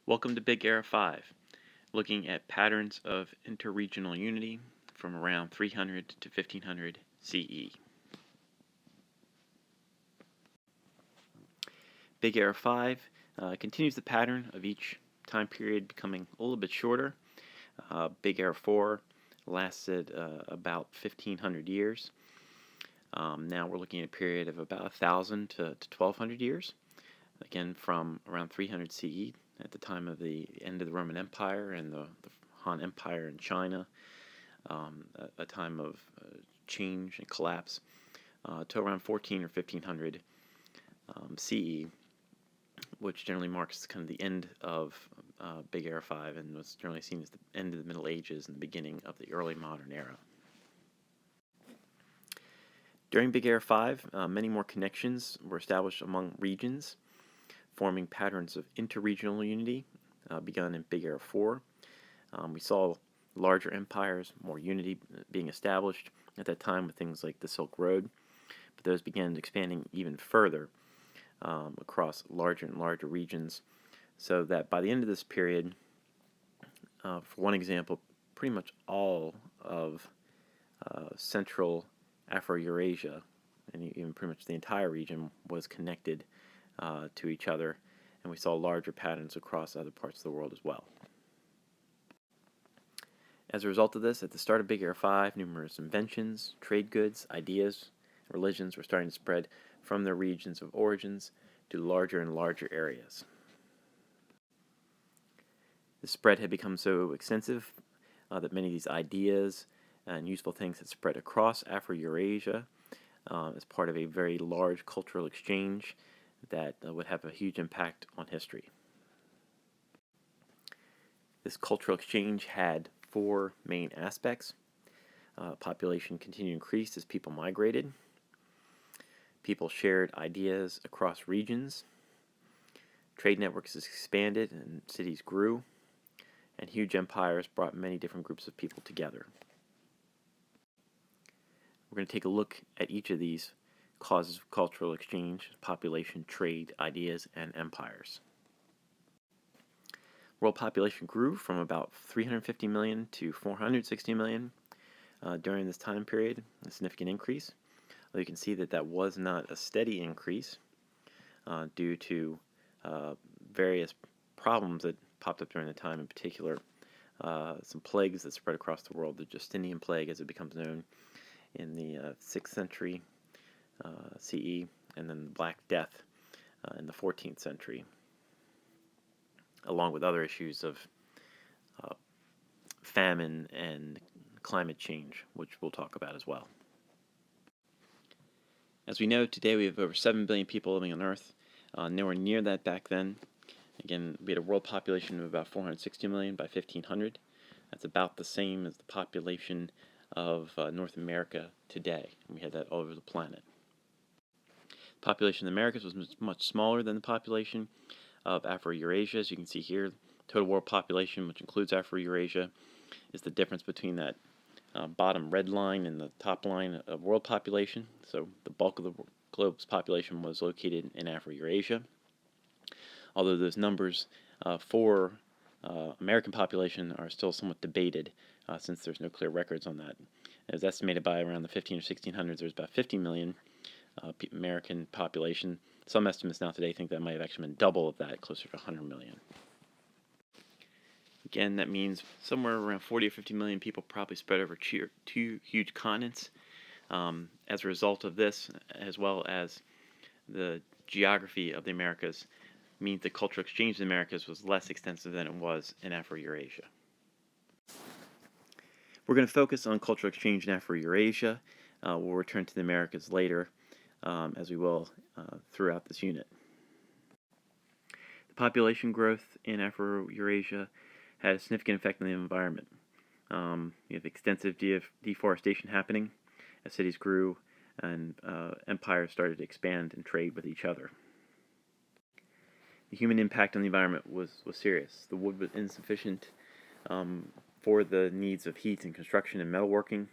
Welcome to Big Era 5, looking at patterns of interregional unity from around 300 to 1500 CE. Big Era 5 continues the pattern of each time period becoming a little bit shorter. Big Era 4 lasted about 1500 years. Now we're looking at a period of about 1000 to 1200 years, again from around 300 CE at the time of the end of the Roman Empire and the Han Empire in China, a time of change and collapse, to around 14 or 1500 CE, which generally marks kind of the end of Big Era 5 and was generally seen as the end of the Middle Ages and the beginning of the early modern era. During Big Era 5, many more connections were established among regions, forming patterns of interregional unity begun in Big Era 4. We saw larger empires, more unity being established at that time with things like the Silk Road, but those began expanding even further across larger and larger regions, so that by the end of this period, for one example, pretty much all of Central Afro-Eurasia, and even pretty much the entire region, was connected to each other, and we saw larger patterns across other parts of the world as well. As a result of this, at the start of Big Era 5, numerous inventions, trade goods, ideas, religions were starting to spread from their regions of origins to larger and larger areas. The spread had become so extensive that many of these ideas and useful things had spread across Afro-Eurasia as part of a very large cultural exchange that would have a huge impact on history. This cultural exchange had four main aspects. Population continued to increase as people migrated. People shared ideas across regions. Trade networks expanded and cities grew. And huge empires brought many different groups of people together. We're going to take a look at each of these causes of cultural exchange: population, trade, ideas, and empires. World population grew from about 350 million to 460 million during this time period, a significant increase. Well, you can see that that was not a steady increase due to various problems that popped up during the time, in particular some plagues that spread across the world, the Justinian plague as it becomes known in the 6th century CE, and then the Black Death in the 14th century, along with other issues of famine and climate change, which we'll talk about as well. As we know, today we have over 7 billion people living on Earth, nowhere near that back then. Again, we had a world population of about 460 million by 1500. That's about the same as the population of North America today. We had that all over the planet. The population of the Americas was much smaller than the population of Afro-Eurasia. As you can see here, total world population, which includes Afro-Eurasia, is the difference between that bottom red line and the top line of world population. So the bulk of the globe's population was located in Afro-Eurasia, although those numbers for American population are still somewhat debated since there's no clear records on that. It was estimated by around the 15 or 1600s there was about 50 million American population. Some estimates now today think that might have actually been double of that, closer to 100 million. Again, that means somewhere around 40 or 50 million people probably spread over two huge continents. As a result of this, as well as the geography of the Americas, means the cultural exchange in the Americas was less extensive than it was in Afro-Eurasia. We're going to focus on cultural exchange in Afro-Eurasia. We'll return to the Americas later, as we will throughout this unit. The population growth in Afro-Eurasia had a significant effect on the environment. You have extensive deforestation happening as cities grew and empires started to expand and trade with each other. The human impact on the environment was serious. The wood was insufficient for the needs of heat and construction and metalworking.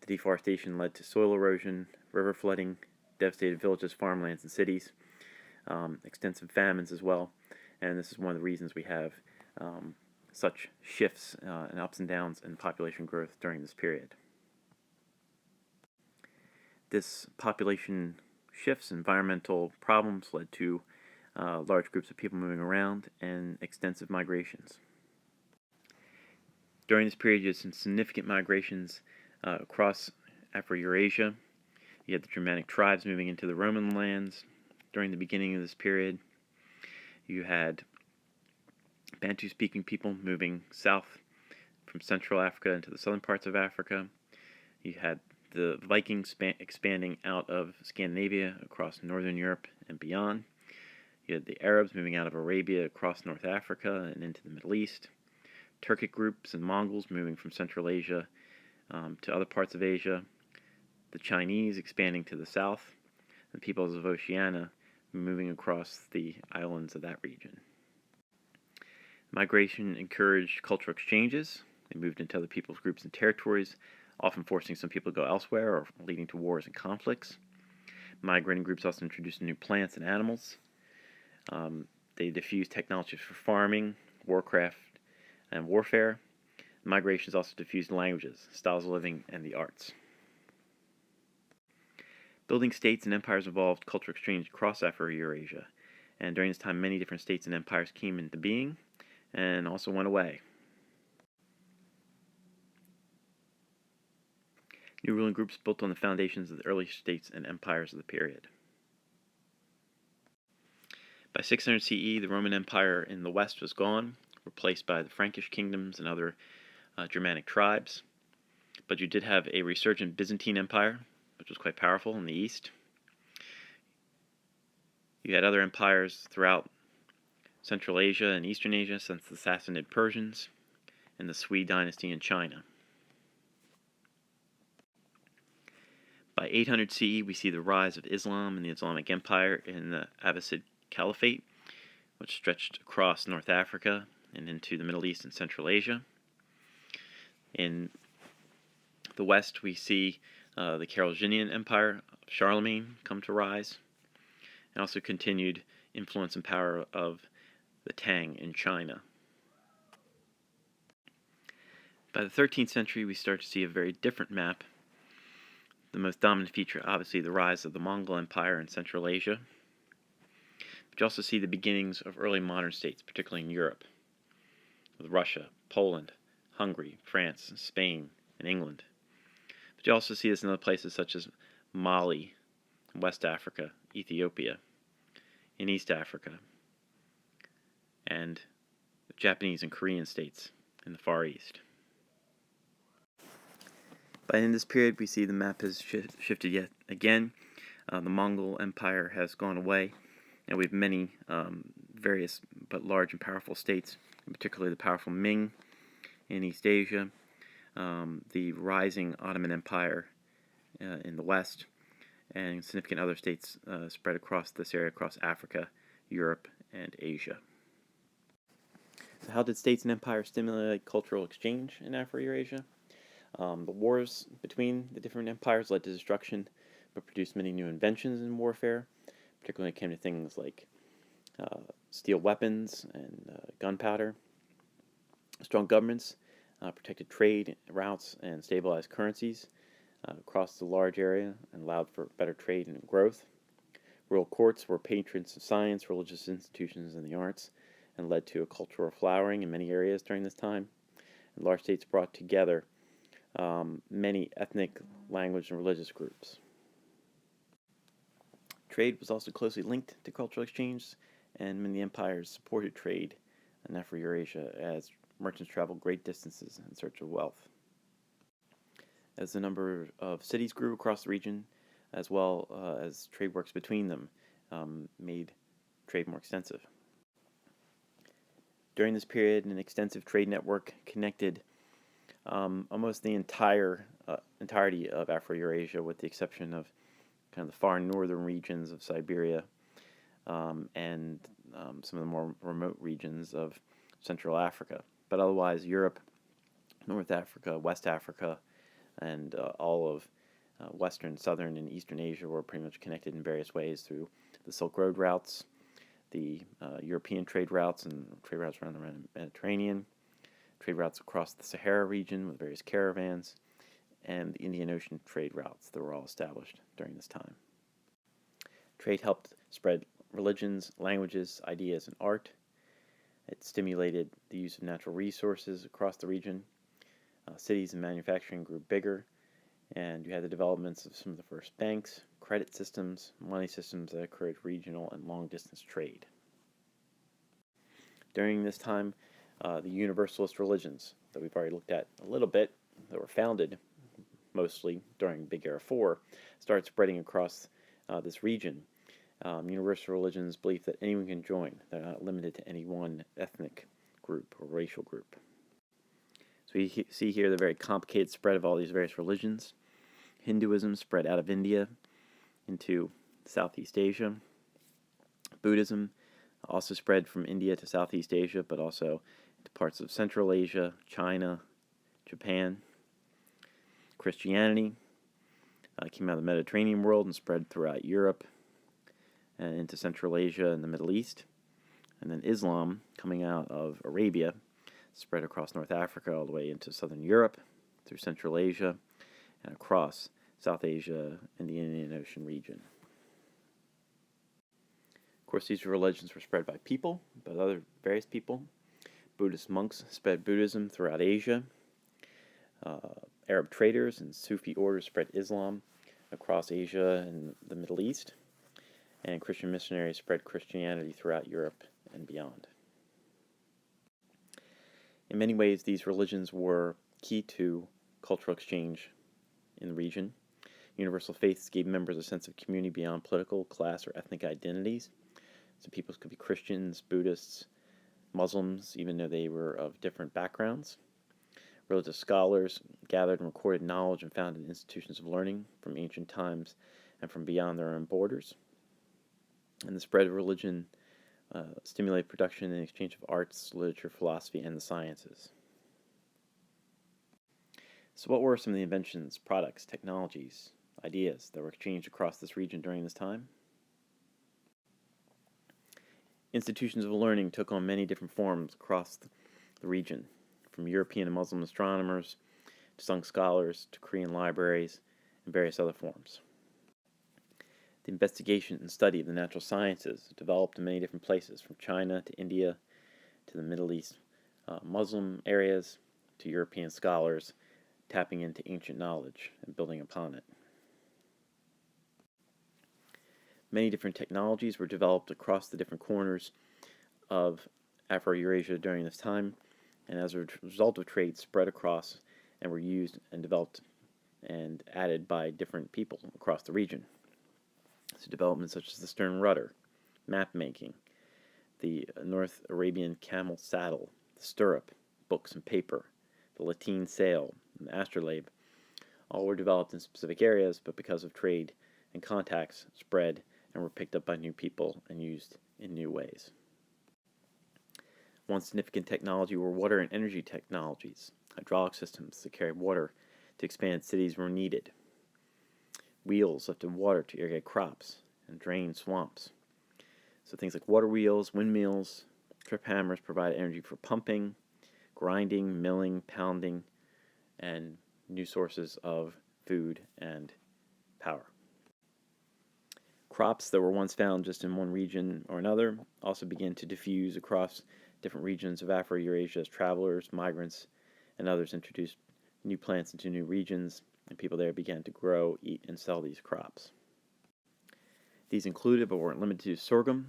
The deforestation led to soil erosion, river flooding, devastated villages, farmlands, and cities, extensive famines as well, and this is one of the reasons we have such shifts and ups and downs in population growth during this period. This population shifts, environmental problems led to large groups of people moving around and extensive migrations. During this period, you had some significant migrations across Afro-Eurasia. You had the Germanic tribes moving into the Roman lands during the beginning of this period. You had Bantu-speaking people moving south from Central Africa into the southern parts of Africa. You had the Vikings expanding out of Scandinavia across northern Europe and beyond. You had the Arabs moving out of Arabia across North Africa and into the Middle East. Turkic groups and Mongols moving from Central Asia to other parts of Asia. The Chinese expanding to the south. The peoples of Oceania moving across the islands of that region. Migration encouraged cultural exchanges. They moved into other peoples, groups, and territories, often forcing some people to go elsewhere or leading to wars and conflicts. Migrating groups also introduced new plants and animals. They diffused technologies for farming, warcraft, and warfare. Migrations also diffused languages, styles of living, and the arts. Building states and empires involved cultural exchange across Afro-Eurasia, and during this time many different states and empires came into being and also went away. New ruling groups built on the foundations of the early states and empires of the period. By 600 CE, the Roman Empire in the west was gone, replaced by the Frankish kingdoms and other Germanic tribes. But you did have a resurgent Byzantine Empire, which was quite powerful in the east. You had other empires throughout Central Asia and Eastern Asia, since the Sassanid Persians and the Sui dynasty in China. By 800 CE, we see the rise of Islam and the Islamic Empire in the Abbasid Caliphate, which stretched across North Africa and into the Middle East and Central Asia. In the West, we see the Carolingian Empire of Charlemagne come to rise, and also continued influence and power of the Tang in China. By the 13th century, we start to see a very different map. The most dominant feature, obviously, the rise of the Mongol Empire in Central Asia. But you also see the beginnings of early modern states, particularly in Europe, with Russia, Poland, Hungary, France, Spain, and England. But you also see this in other places such as Mali, West Africa, Ethiopia, in East Africa, and the Japanese and Korean states in the Far East. By the end of this period, we see the map has shifted yet again. The Mongol Empire has gone away, and we have many various but large and powerful states, particularly the powerful Ming in East Asia, the rising Ottoman Empire in the West, and significant other states spread across this area, across Africa, Europe, and Asia. So how did states and empires stimulate cultural exchange in Afro-Eurasia? The wars between the different empires led to destruction, but produced many new inventions in warfare, particularly when it came to things like steel weapons and gunpowder. Strong governments protected trade routes and stabilized currencies across the large area and allowed for better trade and growth. Royal courts were patrons of science, religious institutions, and the arts, and led to a cultural flowering in many areas during this time. And large states brought together many ethnic, language, and religious groups. Trade was also closely linked to cultural exchange, and many empires supported trade in Afro-Eurasia as merchants traveled great distances in search of wealth. As the number of cities grew across the region, as well as trade works between them, made trade more extensive. During this period, an extensive trade network connected almost the entirety of Afro-Eurasia, with the exception of kind of the far northern regions of Siberia and some of the more remote regions of Central Africa. But otherwise, Europe, North Africa, West Africa, and all of Western, Southern, and Eastern Asia were pretty much connected in various ways through the Silk Road routes, the European trade routes and trade routes around the Mediterranean, trade routes across the Sahara region with various caravans, and the Indian Ocean trade routes that were all established during this time. Trade helped spread religions, languages, ideas, and art. It stimulated the use of natural resources across the region. Cities and manufacturing grew bigger, and you had the developments of some of the first banks, credit systems, money systems that encouraged regional and long-distance trade. During this time, the universalist religions that we've already looked at a little bit, that were founded mostly during Big Era 4, started spreading across this region. Universal religions believe that anyone can join. They're not limited to any one ethnic group or racial group. So we see here the very complicated spread of all these various religions. Hinduism spread out of India into Southeast Asia. Buddhism also spread from India to Southeast Asia, but also to parts of Central Asia, China, Japan. Christianity came out of the Mediterranean world and spread throughout Europe and into Central Asia and the Middle East. And then Islam, coming out of Arabia, spread across North Africa all the way into Southern Europe, through Central Asia, and across South Asia and the Indian Ocean region. Of course, these religions were spread by people, by other various people. Buddhist monks spread Buddhism throughout Asia. Arab traders and Sufi orders spread Islam across Asia and the Middle East. And Christian missionaries spread Christianity throughout Europe and beyond. In many ways, these religions were key to cultural exchange in the region. Universal faiths gave members a sense of community beyond political, class, or ethnic identities. So people could be Christians, Buddhists, Muslims, even though they were of different backgrounds. Religious scholars gathered and recorded knowledge and founded institutions of learning from ancient times and from beyond their own borders. And the spread of religion stimulated production and exchange of arts, literature, philosophy, and the sciences. So what were some of the inventions, products, technologies, ideas that were exchanged across this region during this time? Institutions of learning took on many different forms across the region, from European and Muslim astronomers to Sung scholars to Korean libraries and various other forms. The investigation and study of the natural sciences developed in many different places, from China to India to the Middle East, Muslim areas to European scholars, tapping into ancient knowledge and building upon it. Many different technologies were developed across the different corners of Afro-Eurasia during this time, and as a result of trade, spread across and were used and developed and added by different people across the region. So developments such as the stern rudder, map making, the North Arabian camel saddle, the stirrup, books and paper, the lateen sail, and the astrolabe, all were developed in specific areas, but because of trade and contacts, spread and were picked up by new people and used in new ways. One significant technology were water and energy technologies, hydraulic systems that carried water to expand cities where needed, wheels lifted water to irrigate crops and drain swamps. So things like water wheels, windmills, trip hammers provided energy for pumping, grinding, milling, pounding, and new sources of food and power. Crops that were once found just in one region or another also began to diffuse across different regions of Afro-Eurasia as travelers, migrants, and others introduced new plants into new regions, and people there began to grow, eat, and sell these crops. These included, but weren't limited to, sorghum,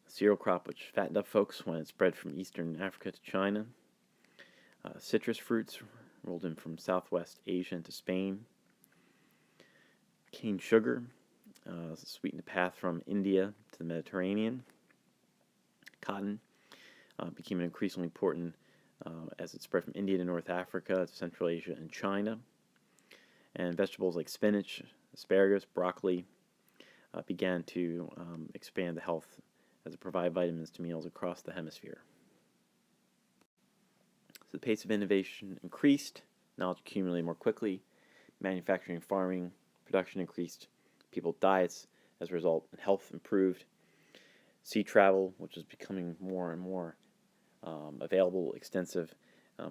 cereal crop which fattened up folks when it spread from eastern Africa to China. Citrus fruits rolled in from southwest Asia into Spain. Cane sugar sweetened the path from India to the Mediterranean. Cotton became an increasingly important as it spread from India to North Africa, to Central Asia, and China. And vegetables like spinach, asparagus, broccoli began to expand the health as it provided vitamins to meals across the hemisphere. So the pace of innovation increased, knowledge accumulated more quickly, manufacturing and farming production increased, people's diets as a result, and health improved. Sea travel, which is becoming more and more available, extensive,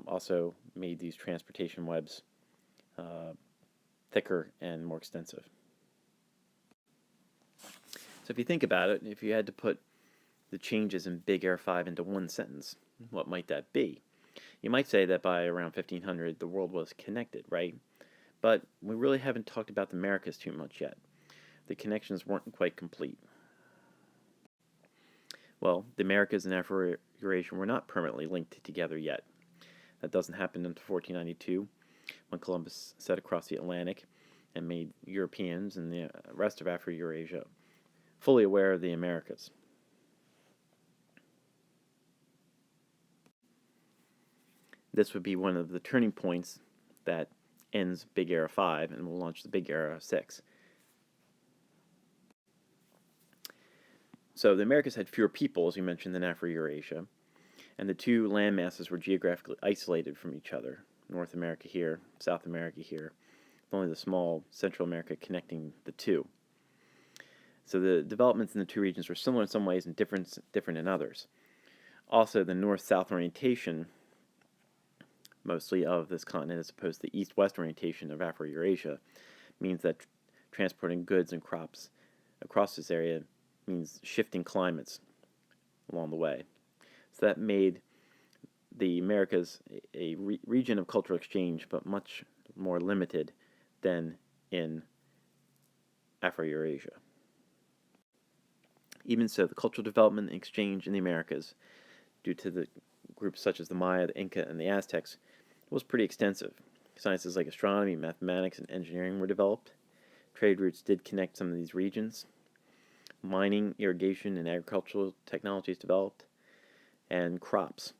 also made these transportation webs thicker and more extensive. So if you think about it, if you had to put the changes in Big Air 5 into one sentence, what might that be? You might say that by around 1500 the world was connected, right? But we really haven't talked about the Americas too much yet. The connections weren't quite complete. Well, the Americas and Afro-Eurasia were not permanently linked together yet. That doesn't happen until 1492, when Columbus set across the Atlantic and made Europeans and the rest of Afro-Eurasia fully aware of the Americas. This would be one of the turning points that ends Big Era 5 and will launch the Big Era 6. So the Americas had fewer people, as you mentioned, than Afro-Eurasia, and the two land masses were geographically isolated from each other. North America here, South America here, with only the small Central America connecting the two. So the developments in the two regions were similar in some ways and different in others. Also, the north-south orientation, mostly of this continent, as opposed to the east-west orientation of Afro-Eurasia, means that transporting goods and crops across this area means shifting climates along the way. So that made the Americas a region of cultural exchange, but much more limited than in Afro-Eurasia. Even so, the cultural development and exchange in the Americas, due to the groups such as the Maya, the Inca, and the Aztecs, was pretty extensive. Sciences like astronomy, mathematics, and engineering were developed. Trade routes did connect some of these regions. Mining, irrigation, and agricultural technologies developed. And crops,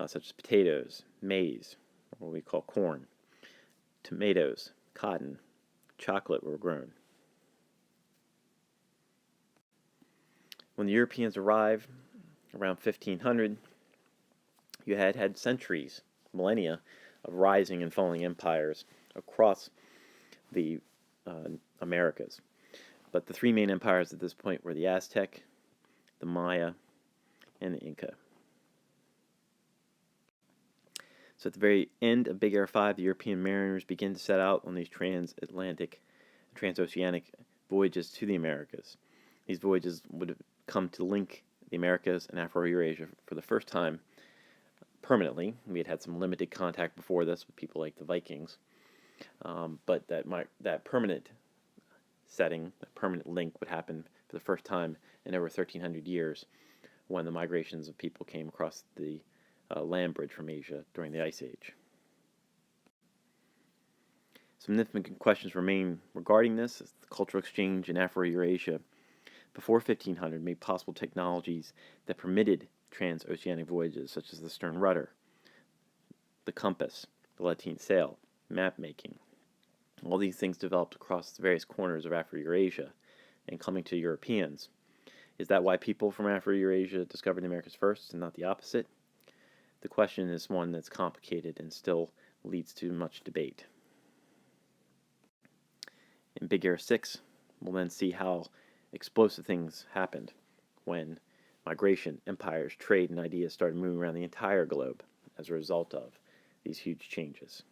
such as potatoes, maize, or what we call corn, tomatoes, cotton, chocolate were grown. When the Europeans arrived around 1500, you had centuries, millennia, of rising and falling empires across the Americas. But the three main empires at this point were the Aztec, the Maya, and the Inca. So at the very end of Big Air 5, the European mariners begin to set out on these transatlantic, transoceanic voyages to the Americas. These voyages would have come to link the Americas and Afro-Eurasia for the first time permanently. We had some limited contact before this with people like the Vikings, but that permanent setting, that permanent link would happen for the first time in over 1,300 years when the migrations of people came across the land bridge from Asia during the Ice Age. Significant questions remain regarding this, as the cultural exchange in Afro-Eurasia before 1500 made possible technologies that permitted transoceanic voyages, such as the stern rudder, the compass, the lateen sail, map making. All these things developed across the various corners of Afro-Eurasia and coming to Europeans. Is that why people from Afro-Eurasia discovered the Americas first and not the opposite? The question is one that's complicated and still leads to much debate. In Big Air 6, we'll then see how explosive things happened when migration, empires, trade, and ideas started moving around the entire globe as a result of these huge changes.